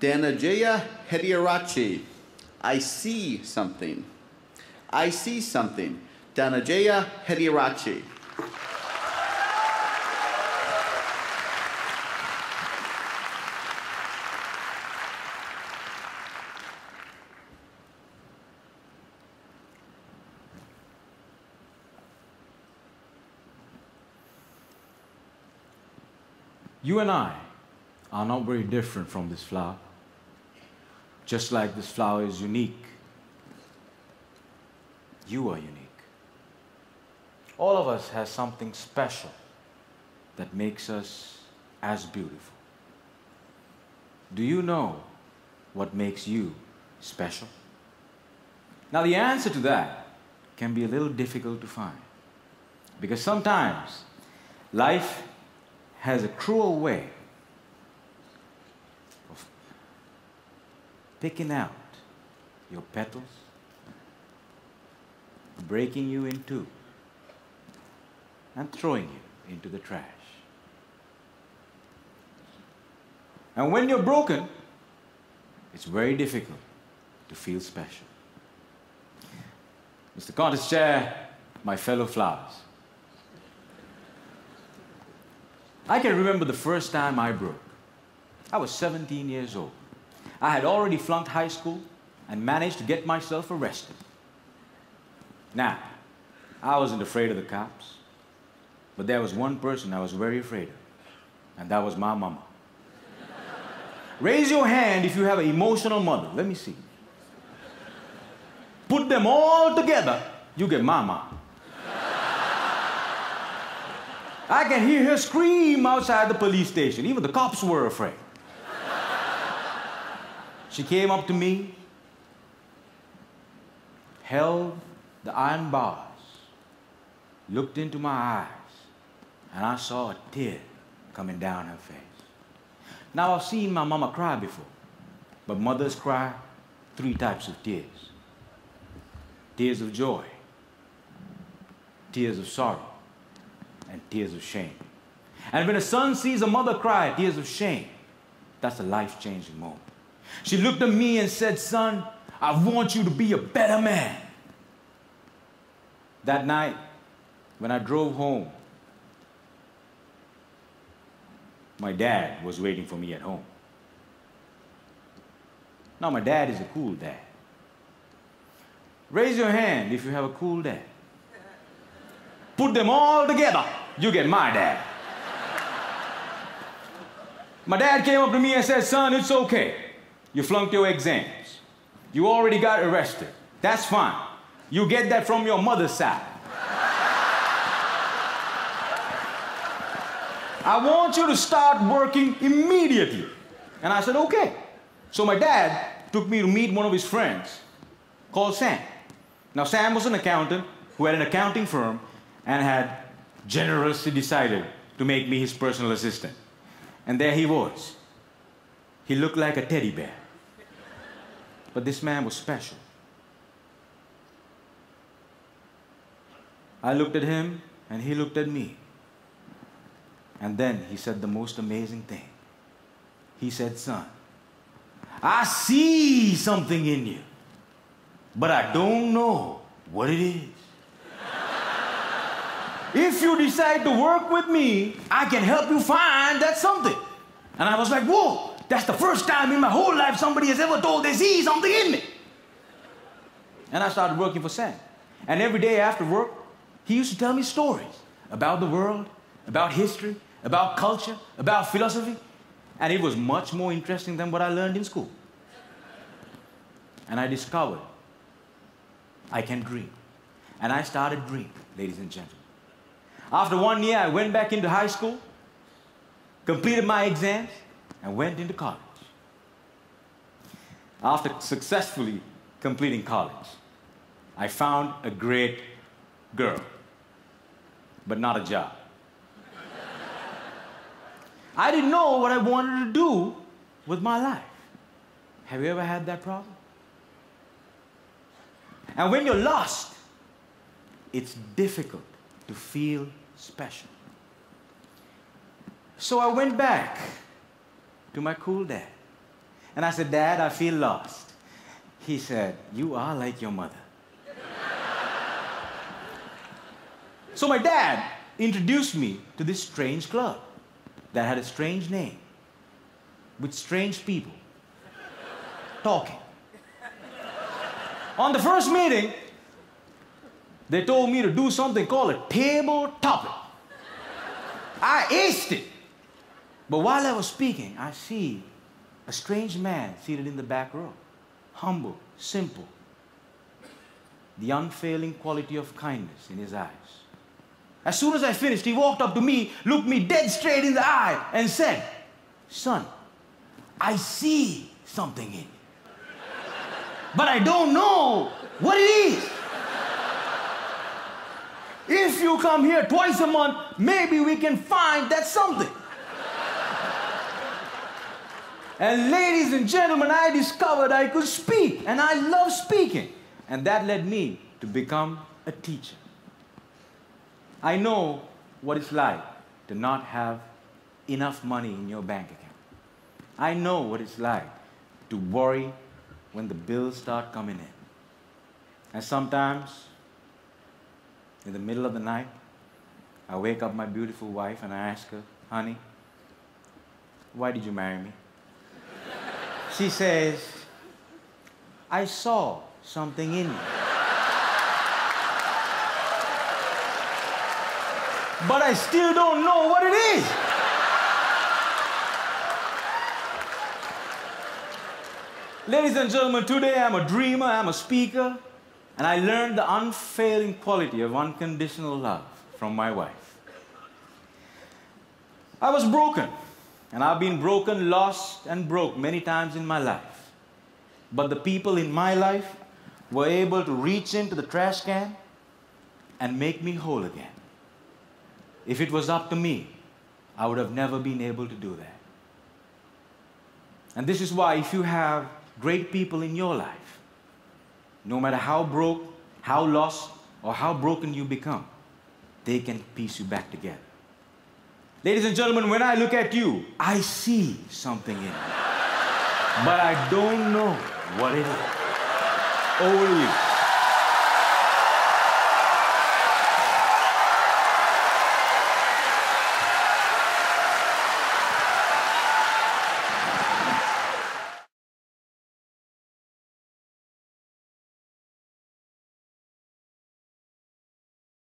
Danajaya Hediarachi. I see something. I see something. Danajaya Hediarachi. You and I are not very different from this flower. Just like this flower is unique, you are unique. All of us has something special that makes us as beautiful. Do you know what makes you special? Now the answer to that can be a little difficult to find, because sometimes life has a cruel way of picking out your petals, breaking you in two, and throwing you into the trash. And when you're broken, it's very difficult to feel special. Mr. Contest Chair, my fellow flowers, I can remember the first time I broke. I was 17 years old. I had already flunked high school and managed to get myself arrested. Now, I wasn't afraid of the cops, but there was one person I was very afraid of, and that was my mama. Raise your hand if you have an emotional mother. Let me see. Put them all together, you get mama. I can hear her scream outside the police station. Even the cops were afraid. She came up to me, held the iron bars, looked into my eyes, and I saw a tear coming down her face. Now, I've seen my mama cry before, but mothers cry 3 types of tears. Tears of joy, tears of sorrow, and tears of shame. And when a son sees a mother cry tears of shame, that's a life-changing moment. She looked at me and said, "Son, I want you to be a better man." That night, when I drove home, my dad was waiting for me at home. Now, my dad is a cool dad. Raise your hand if you have a cool dad. Put them all together, you get my dad. My dad came up to me and said, "Son, it's okay. You flunked your exams. You already got arrested. That's fine. You get that from your mother's side. I want you to start working immediately." And I said, "Okay." So my dad took me to meet one of his friends called Sam. Now, Sam was an accountant who had an accounting firm and had generously decided to make me his personal assistant. And there he was. He looked like a teddy bear. But this man was special. I looked at him, and he looked at me. And then he said the most amazing thing. He said, "Son, I see something in you, but I don't know what it is. If you decide to work with me, I can help you find that something." And I was like, whoa, that's the first time in my whole life somebody has ever told they see something in me. And I started working for Sam. And every day after work, he used to tell me stories about the world, about history, about culture, about philosophy. And it was much more interesting than what I learned in school. And I discovered I can dream. And I started dreaming, ladies and gentlemen. After 1 year, I went back into high school, completed my exams, and went into college. After successfully completing college, I found a great girl, but not a job. I didn't know what I wanted to do with my life. Have you ever had that problem? And when you're lost, it's difficult to feel special. So I went back to my cool dad. And I said, Dad, I feel lost. He said, you are like your mother. So my dad introduced me to this strange club that had a strange name with strange people talking. On the first meeting, they told me to do something called a table topic. I aced it. But while I was speaking, I see a strange man seated in the back row. Humble, simple. The unfailing quality of kindness in his eyes. As soon as I finished, he walked up to me, looked me dead straight in the eye, and said, son, I see something in you. But I don't know what it is. If you come here twice a month, maybe we can find that something. And ladies and gentlemen, I discovered I could speak, and I love speaking. And that led me to become a teacher. I know what it's like to not have enough money in your bank account. I know what it's like to worry when the bills start coming in. And sometimes, in the middle of the night, I wake up my beautiful wife and I ask her, honey, why did you marry me? She says, I saw something in you. But I still don't know what it is. Ladies and gentlemen, today I'm a dreamer, I'm a speaker, and I learned the unfailing quality of unconditional love from my wife. I was broken, and I've been broken, lost, and broke many times in my life. But the people in my life were able to reach into the trash can and make me whole again. If it was up to me, I would have never been able to do that. And this is why if you have great people in your life, no matter how broke, how lost, or how broken you become, they can piece you back together. Ladies and gentlemen, when I look at you, I see something in you. But I don't know what it is. Over to you.